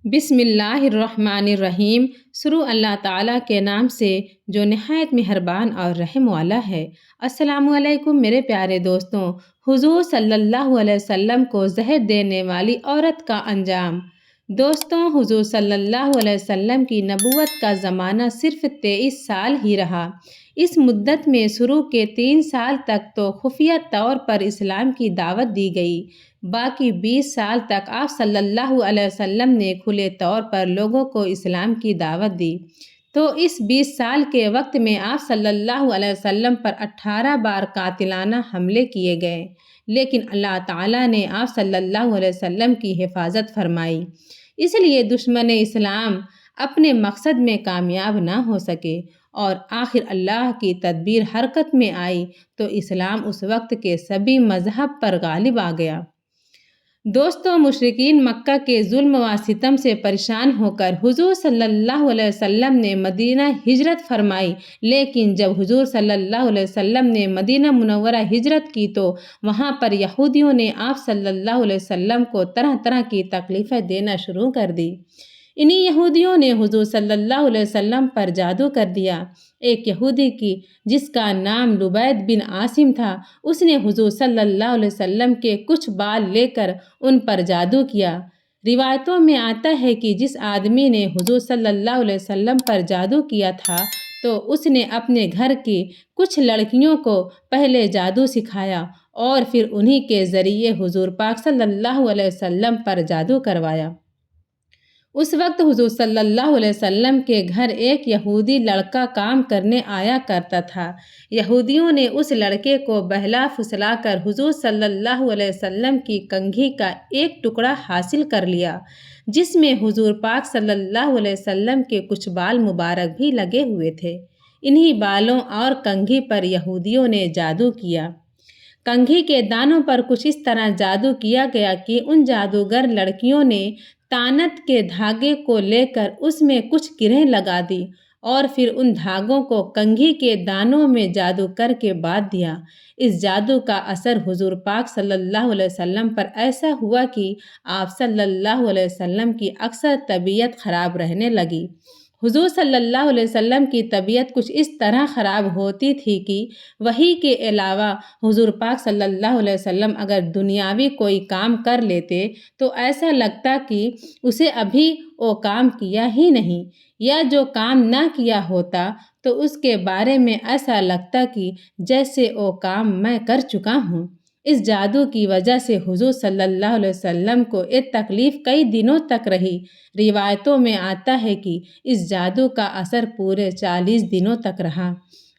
بسم اللہ الرحمن الرحیم۔ شروع اللہ تعالیٰ کے نام سے جو نہایت مہربان اور رحم والا ہے۔ السلام علیکم میرے پیارے دوستوں۔ حضور صلی اللہ علیہ وسلم کو زہر دینے والی عورت کا انجام۔ دوستوں، حضور صلی اللہ علیہ وسلم کی نبوت کا زمانہ صرف 23 سال ہی رہا۔ اس مدت میں شروع کے 3 سال تک تو خفیہ طور پر اسلام کی دعوت دی گئی، باقی 20 سال تک آپ صلی اللہ علیہ وسلم نے کھلے طور پر لوگوں کو اسلام کی دعوت دی۔ تو اس 20 سال کے وقت میں آپ صلی اللہ علیہ وسلم پر 18 بار قاتلانہ حملے کیے گئے، لیکن اللہ تعالیٰ نے آپ صلی اللہ علیہ وسلم کی حفاظت فرمائی، اس لیے دشمن اسلام اپنے مقصد میں کامیاب نہ ہو سکے، اور آخر اللہ کی تدبیر حرکت میں آئی تو اسلام اس وقت کے سبھی مذہب پر غالب آ گیا۔ دوستوں، مشرکین مکہ کے ظلم و ستم سے پریشان ہو کر حضور صلی اللہ علیہ وسلم نے مدینہ ہجرت فرمائی، لیکن جب حضور صلی اللہ علیہ وسلم نے مدینہ منورہ ہجرت کی تو وہاں پر یہودیوں نے آپ صلی اللہ علیہ وسلم کو طرح طرح کی تکلیفیں دینا شروع کر دی۔ انہی یہودیوں نے حضور صلی اللہ علیہ وسلم پر جادو کر دیا۔ ایک یہودی کی جس کا نام لبید بن عاصم تھا، اس نے حضور صلی اللہ علیہ وسلم کے کچھ بال لے کر ان پر جادو کیا۔ روایتوں میں آتا ہے کہ جس آدمی نے حضور صلی اللہ علیہ وسلم پر جادو کیا تھا تو اس نے اپنے گھر کی کچھ لڑکیوں کو پہلے جادو سکھایا اور پھر انہی کے ذریعے حضور پاک صلی اللہ علیہ وسلم پر جادو کروایا۔ اس وقت حضور صلی اللہ علیہ وسلم کے گھر ایک یہودی لڑکا کام کرنے آیا کرتا تھا۔ یہودیوں نے اس لڑکے کو بہلا پھسلا کر حضور صلی اللہ علیہ وسلم کی کنگھی کا ایک ٹکڑا حاصل کر لیا، جس میں حضور پاک صلی اللہ علیہ وسلم کے کچھ بال مبارک بھی لگے ہوئے تھے۔ انہی بالوں اور کنگھی پر یہودیوں نے جادو کیا۔ کنگھی کے دانوں پر کچھ اس طرح جادو کیا گیا کہ ان جادوگر لڑکیوں نے تانت کے دھاگے کو لے کر اس میں کچھ گرہیں لگا دی اور پھر ان دھاگوں کو کنگھی کے دانوں میں جادو کر کے باندھ دیا۔ اس جادو کا اثر حضور پاک صلی اللہ علیہ وسلم پر ایسا ہوا کہ آپ صلی اللہ علیہ وسلم کی اکثر طبیعت خراب رہنے لگی۔ حضور صلی اللہ علیہ وسلم کی طبیعت کچھ اس طرح خراب ہوتی تھی کہ وحی کے علاوہ حضور پاک صلی اللہ علیہ وسلم اگر دنیاوی کوئی کام کر لیتے تو ایسا لگتا کہ اسے ابھی وہ کام کیا ہی نہیں، یا جو کام نہ کیا ہوتا تو اس کے بارے میں ایسا لگتا کہ جیسے وہ کام میں کر چکا ہوں۔ اس جادو کی وجہ سے حضور صلی اللہ علیہ وسلم کو ایک تکلیف کئی دنوں تک رہی۔ روایتوں میں آتا ہے کہ اس جادو کا اثر پورے 40 دنوں تک رہا۔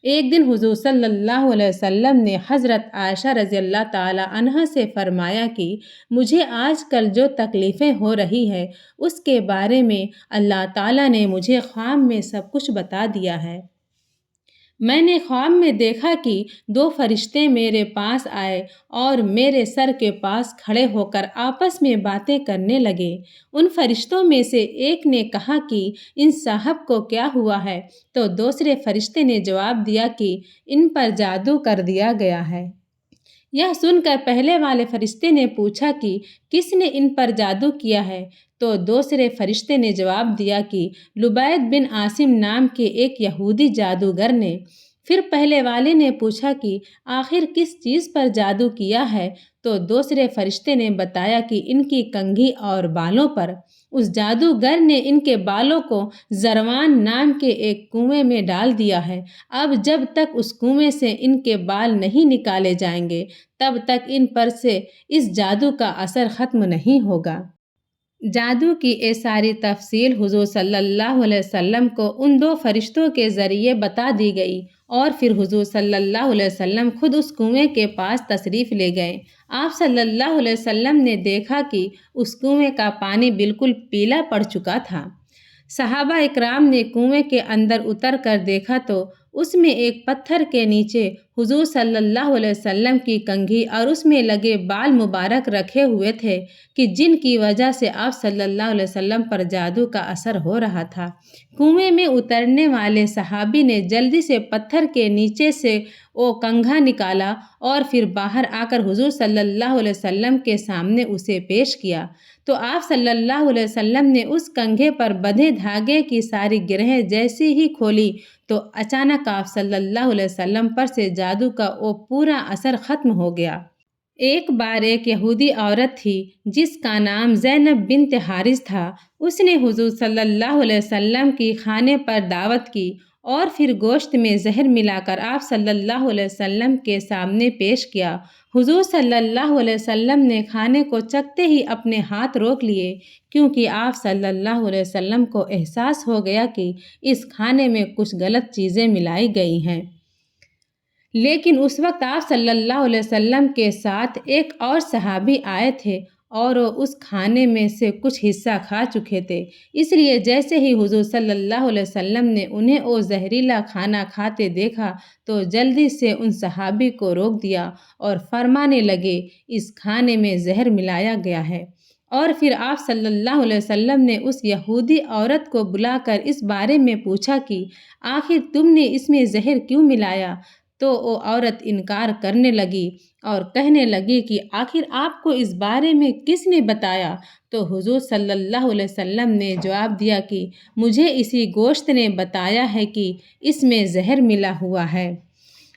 ایک دن حضور صلی اللہ علیہ وسلم نے حضرت عائشہ رضی اللہ تعالی عنہا سے فرمایا کہ مجھے آج کل جو تکلیفیں ہو رہی ہے اس کے بارے میں اللہ تعالیٰ نے مجھے خواب میں سب کچھ بتا دیا ہے۔ میں نے خواب میں دیکھا کہ 2 فرشتے میرے پاس آئے اور میرے سر کے پاس کھڑے ہو کر آپس میں باتیں کرنے لگے۔ ان فرشتوں میں سے ایک نے کہا کہ ان صاحب کو کیا ہوا ہے؟ تو دوسرے فرشتے نے جواب دیا کہ ان پر جادو کر دیا گیا ہے۔ یہ سن کر پہلے والے فرشتے نے پوچھا کہ کس نے ان پر جادو کیا ہے؟ تو دوسرے فرشتے نے جواب دیا کہ لبید بن عاصم نام کے ایک یہودی جادوگر نے۔ پھر پہلے والے نے پوچھا کہ آخر کس چیز پر جادو کیا ہے؟ تو دوسرے فرشتے نے بتایا کہ ان کی کنگھی اور بالوں پر۔ اس جادوگر نے ان کے بالوں کو زروان نام کے ایک کنویں میں ڈال دیا ہے۔ اب جب تک اس کنویں سے ان کے بال نہیں نکالے جائیں گے تب تک ان پر سے اس جادو کا اثر ختم نہیں ہوگا۔ جادو کی یہ ساری تفصیل حضور صلی اللہ علیہ وسلم کو ان 2 فرشتوں کے ذریعے بتا دی گئی، اور پھر حضور صلی اللہ علیہ وسلم خود اس کنویں کے پاس تشریف لے گئے۔ آپ صلی اللہ علیہ وسلم نے دیکھا کہ اس کنویں کا پانی بالکل پیلا پڑ چکا تھا۔ صحابہ اکرام نے کنویں کے اندر اتر کر دیکھا تو اس میں ایک پتھر کے نیچے حضور صلی اللہ علیہ وسلم کی کنگھی اور اس میں لگے بال مبارک رکھے ہوئے تھے کہ جن کی وجہ سے آپ صلی اللہ علیہ وسلم پر جادو کا اثر ہو رہا تھا۔ کنویں میں اترنے والے صحابی نے جلدی سے پتھر کے نیچے سے وہ کنگھا نکالا اور پھر باہر آ کر حضور صلی اللہ علیہ وسلم کے سامنے اسے پیش کیا تو آپ صلی اللہ علیہ وسلم نے اس کنگھے پر بندھے دھاگے کی ساری گرہیں جیسی ہی کھولی تو اچانک آپ صلی اللہ علیہ وسلم پر سے جادو کا وہ پورا اثر ختم ہو گیا۔ ایک بار ایک یہودی عورت تھی جس کا نام زینب بنت حارث تھا۔ اس نے حضور صلی اللہ علیہ وسلم کی کھانے پر دعوت کی اور پھر گوشت میں زہر ملا کر آپ صلی اللہ علیہ وسلم کے سامنے پیش کیا۔ حضور صلی اللہ علیہ وسلم نے کھانے کو چکھتے ہی اپنے ہاتھ روک لیے، کیونکہ آپ صلی اللہ علیہ وسلم کو احساس ہو گیا کہ اس کھانے میں کچھ غلط چیزیں ملائی گئی ہیں۔ لیکن اس وقت آپ صلی اللہ علیہ وسلم کے ساتھ ایک اور صحابی آئے تھے اور وہ اس کھانے میں سے کچھ حصہ کھا چکے تھے، اس لیے جیسے ہی حضور صلی اللہ علیہ وسلم نے انہیں وہ زہریلا کھانا کھاتے دیکھا تو جلدی سے ان صحابی کو روک دیا اور فرمانے لگے، اس کھانے میں زہر ملایا گیا ہے۔ اور پھر آپ صلی اللہ علیہ وسلم نے اس یہودی عورت کو بلا کر اس بارے میں پوچھا کہ آخر تم نے اس میں زہر کیوں ملایا؟ تو وہ عورت انکار کرنے لگی اور کہنے لگی کہ آخر آپ کو اس بارے میں کس نے بتایا؟ تو حضور صلی اللہ علیہ وسلم نے جواب دیا کہ مجھے اسی گوشت نے بتایا ہے کہ اس میں زہر ملا ہوا ہے۔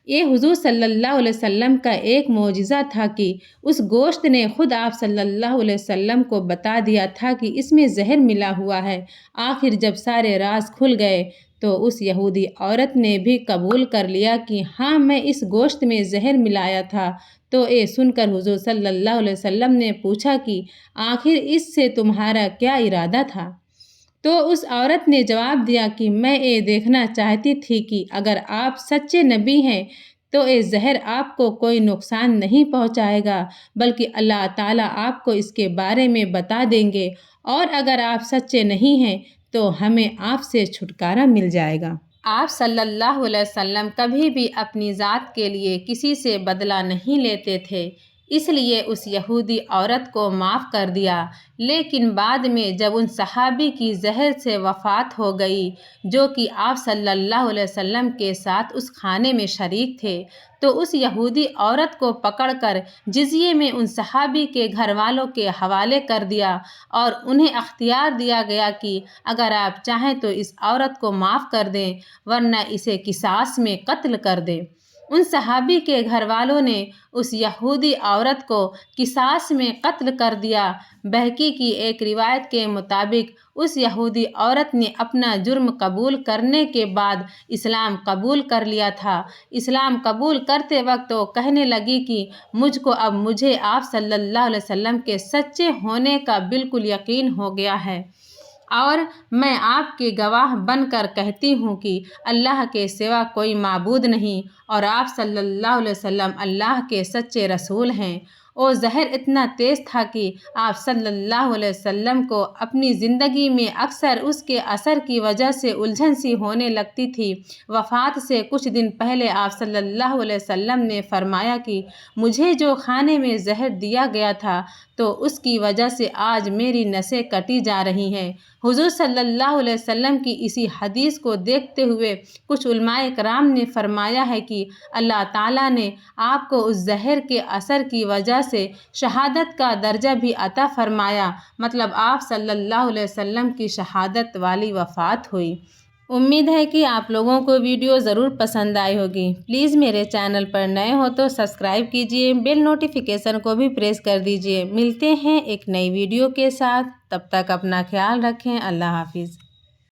یہ حضور صلی اللہ علیہ وسلم کا ایک معجزہ تھا کہ اس گوشت نے خود آپ صلی اللہ علیہ وسلم کو بتا دیا تھا کہ اس میں زہر ملا ہوا ہے۔ آخر جب سارے راز کھل گئے تو اس یہودی عورت نے بھی قبول کر لیا کہ ہاں میں اس گوشت میں زہر ملایا تھا۔ تو یہ سن کر حضور صلی اللہ علیہ وسلم نے پوچھا کہ آخر اس سے تمہارا کیا ارادہ تھا؟ تو اس عورت نے جواب دیا کہ میں یہ دیکھنا چاہتی تھی کہ اگر آپ سچے نبی ہیں تو یہ زہر آپ کو کوئی نقصان نہیں پہنچائے گا، بلکہ اللہ تعالیٰ آپ کو اس کے بارے میں بتا دیں گے، اور اگر آپ سچے نہیں ہیں تو ہمیں آپ سے چھٹکارا مل جائے گا۔ آپ صلی اللہ علیہ وسلم کبھی بھی اپنی ذات کے لیے کسی سے بدلہ نہیں لیتے تھے، اس لیے اس یہودی عورت کو معاف کر دیا۔ لیکن بعد میں جب ان صحابی کی زہر سے وفات ہو گئی جو کہ آپ صلی اللہ علیہ وسلم کے ساتھ اس کھانے میں شریک تھے، تو اس یہودی عورت کو پکڑ کر جزیے میں ان صحابی کے گھر والوں کے حوالے کر دیا اور انہیں اختیار دیا گیا کہ اگر آپ چاہیں تو اس عورت کو معاف کر دیں ورنہ اسے قصاص میں قتل کر دیں۔ ان صحابی کے گھر والوں نے اس یہودی عورت کو قصاص میں قتل کر دیا۔ بہقی کی ایک روایت کے مطابق اس یہودی عورت نے اپنا جرم قبول کرنے کے بعد اسلام قبول کر لیا تھا۔ اسلام قبول کرتے وقت وہ کہنے لگی کہ مجھے آپ صلی اللہ علیہ وسلم کے سچے ہونے کا بالکل یقین ہو گیا ہے، اور میں آپ کی گواہ بن کر کہتی ہوں کہ اللہ کے سوا کوئی معبود نہیں اور آپ صلی اللہ علیہ وسلم اللہ کے سچے رسول ہیں۔ وہ زہر اتنا تیز تھا کہ آپ صلی اللہ علیہ وسلم کو اپنی زندگی میں اکثر اس کے اثر کی وجہ سے الجھن سی ہونے لگتی تھی۔ وفات سے کچھ دن پہلے آپ صلی اللہ علیہ وسلم نے فرمایا کہ مجھے جو کھانے میں زہر دیا گیا تھا تو اس کی وجہ سے آج میری نسیں کٹی جا رہی ہیں۔ حضور صلی اللہ علیہ وسلم کی اسی حدیث کو دیکھتے ہوئے کچھ علماء کرام نے فرمایا ہے کہ اللہ تعالیٰ نے آپ کو اس زہر کے اثر کی وجہ سے شہادت کا درجہ بھی عطا فرمایا، مطلب آپ صلی اللہ علیہ وسلم کی شہادت والی وفات ہوئی۔ امید ہے کہ آپ لوگوں کو ویڈیو ضرور پسند آئی ہوگی۔ پلیز میرے چینل پر نئے ہو تو سبسکرائب کیجئے، بیل نوٹیفیکیشن کو بھی پریس کر دیجئے۔ ملتے ہیں ایک نئی ویڈیو کے ساتھ، تب تک اپنا خیال رکھیں۔ اللہ حافظ۔